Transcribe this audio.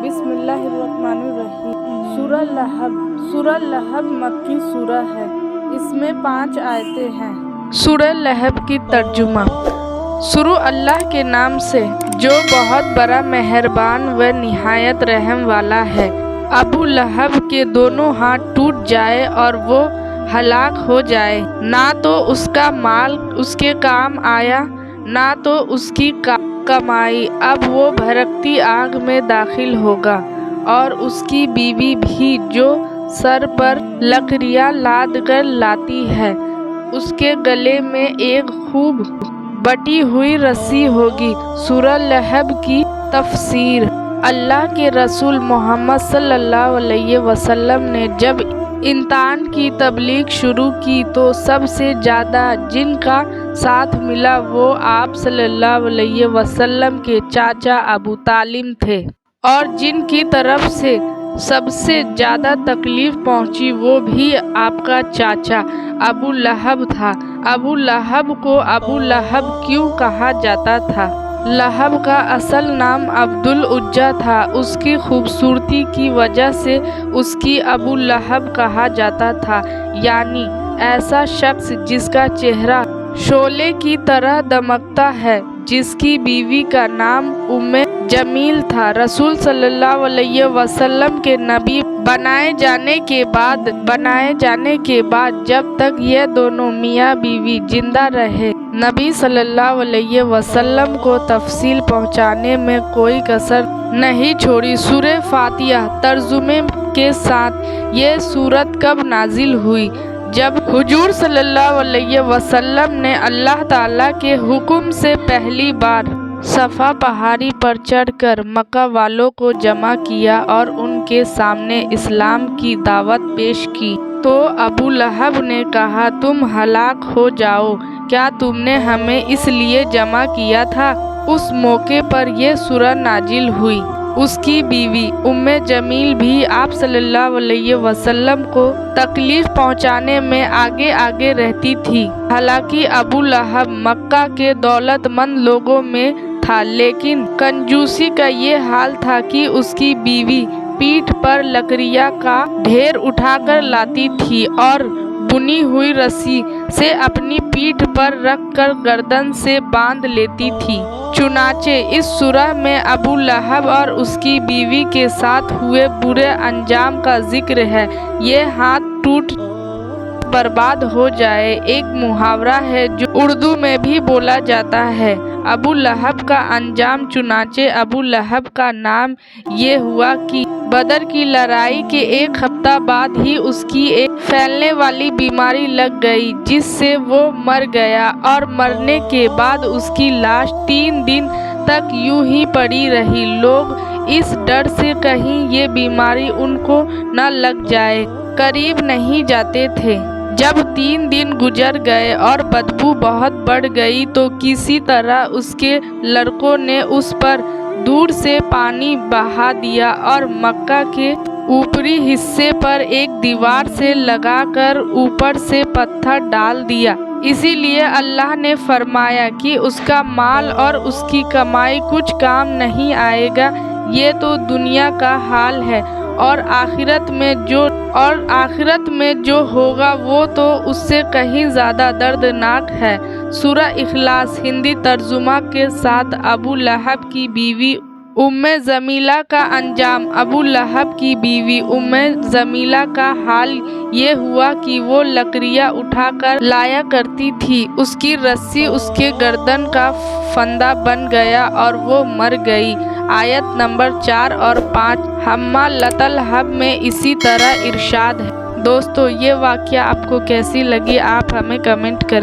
बिस्मिल्लाहिर्रहमानिर्रहीम। सूरह लहब मक्की सूरह है। इसमें 5 आयतें हैं। सूरह लहब की तर्जुमा। शुरू अल्लाह के नाम से जो बहुत बड़ा मेहरबान व निहायत रहम वाला है। अबू लहब के दोनों हाथ टूट जाए और वो हलाक हो जाए। ना तो उसका माल उसके काम आया, ना तो उसकी कमाई। अब वो भड़कती आग में दाखिल होगा और उसकी बीवी भी जो सर पर लकड़ियां लाद कर लाती है। उसके गले में एक खूब बटी हुई रस्सी होगी। सूरह लहब की तफसीर। अल्लाह के रसूल मोहम्मद सल्लल्लाहु अलैहि वसल्लम ने जब इंसान की तबलीग शुरू की तो सबसे ज़्यादा जिनका साथ मिला वो आप सल्लल्लाहु अलैहि वसल्लम के चाचा अबू तालिब थे, और जिनकी तरफ से सबसे ज़्यादा तकलीफ पहुंची वो भी आपका चाचा अबू लहब था। अबू लहब को अबू लहब क्यों कहा जाता था? लहब का असल नाम अब्दुल उज्जा था। उसकी खूबसूरती की वजह से उसकी अबू लहब कहा जाता था, यानी ऐसा शख्स जिसका चेहरा शोले की तरह दमकता है। जिसकी बीवी का नाम उम्मे जमील था। रसूल सल्लल्लाहु अलैहि वसल्लम के नबी बनाए जाने के बाद जब तक ये दोनों मियाँ बीवी जिंदा रहे, नबी सल्लल्लाहु अलैहि वसल्लम को तफसील पहुँचाने में कोई कसर नहीं छोड़ी। सूरह फातिहा तर्जुमे के साथ ये सूरत कब नाजिल हुई? जब हुजूर सल्लल्लाहु अलैहि वसल्लम ने अल्लाह ताला के हुक्म से पहली बार सफ़ा पहाड़ी पर चढ़कर मक्का वालों को जमा किया और उनके सामने इस्लाम की दावत पेश की, तो अबू लहब ने कहा, तुम हलाक हो जाओ, क्या तुमने हमें इसलिए जमा किया था? उस मौके पर यह सूरह नाजिल हुई। उसकी बीवी उम्मे जमील भी आप सल्लल्लाहु अलैहि वसल्लम को तकलीफ पहुंचाने में आगे आगे रहती थी। हालांकि अबू लहब मक्का के दौलतमंद लोगों में था, लेकिन कंजूसी का ये हाल था कि उसकी बीवी पीठ पर लकड़ियां का ढेर उठाकर लाती थी और बुनी हुई रस्सी से अपनी पीठ पर रखकर गर्दन से बांध लेती थी। चुनाचे इस सूरह में अबू लहब और उसकी बीवी के साथ हुए बुरे अंजाम का जिक्र है। ये हाथ टूट बर्बाद हो जाए एक मुहावरा है जो उर्दू में भी बोला जाता है। अबू लहब का अंजाम। चुनाचे अबू लहब का नाम ये हुआ कि बदर की लड़ाई के 1 हफ्ता बाद ही उसकी एक फैलने वाली बीमारी लग गई, जिससे वो मर गया और मरने के बाद उसकी लाश 3 दिन तक यूं ही पड़ी रही। लोग इस डर से कहीं ये बीमारी उनको न लग जाए करीब नहीं जाते थे। जब 3 दिन गुजर गए और बदबू बहुत बढ़ गई तो किसी तरह उसके लड़कों ने उस पर दूर से पानी बहा दिया और मक्का के ऊपरी हिस्से पर एक दीवार से लगाकर ऊपर से पत्थर डाल दिया। इसीलिए अल्लाह ने फरमाया कि उसका माल और उसकी कमाई कुछ काम नहीं आएगा। ये तो दुनिया का हाल है, और आखिरत में जो होगा वो तो उससे कहीं ज़्यादा दर्दनाक है। सूरह इखलास हिंदी तर्जुमा के साथ अबू लहब की बीवी उम्मे जमीला का अंजाम। अबू लहब की बीवी उम्मे जमीला का हाल ये हुआ कि वो लकड़ियाँ उठाकर लाया करती थी। उसकी रस्सी उसके गर्दन का फंदा बन गया और वो मर गई। आयत नंबर 4 और 5 हम्मा लतल हब में इसी तरह इरशाद है। दोस्तों, ये वाक़या आपको कैसी लगी आप हमें कमेंट कर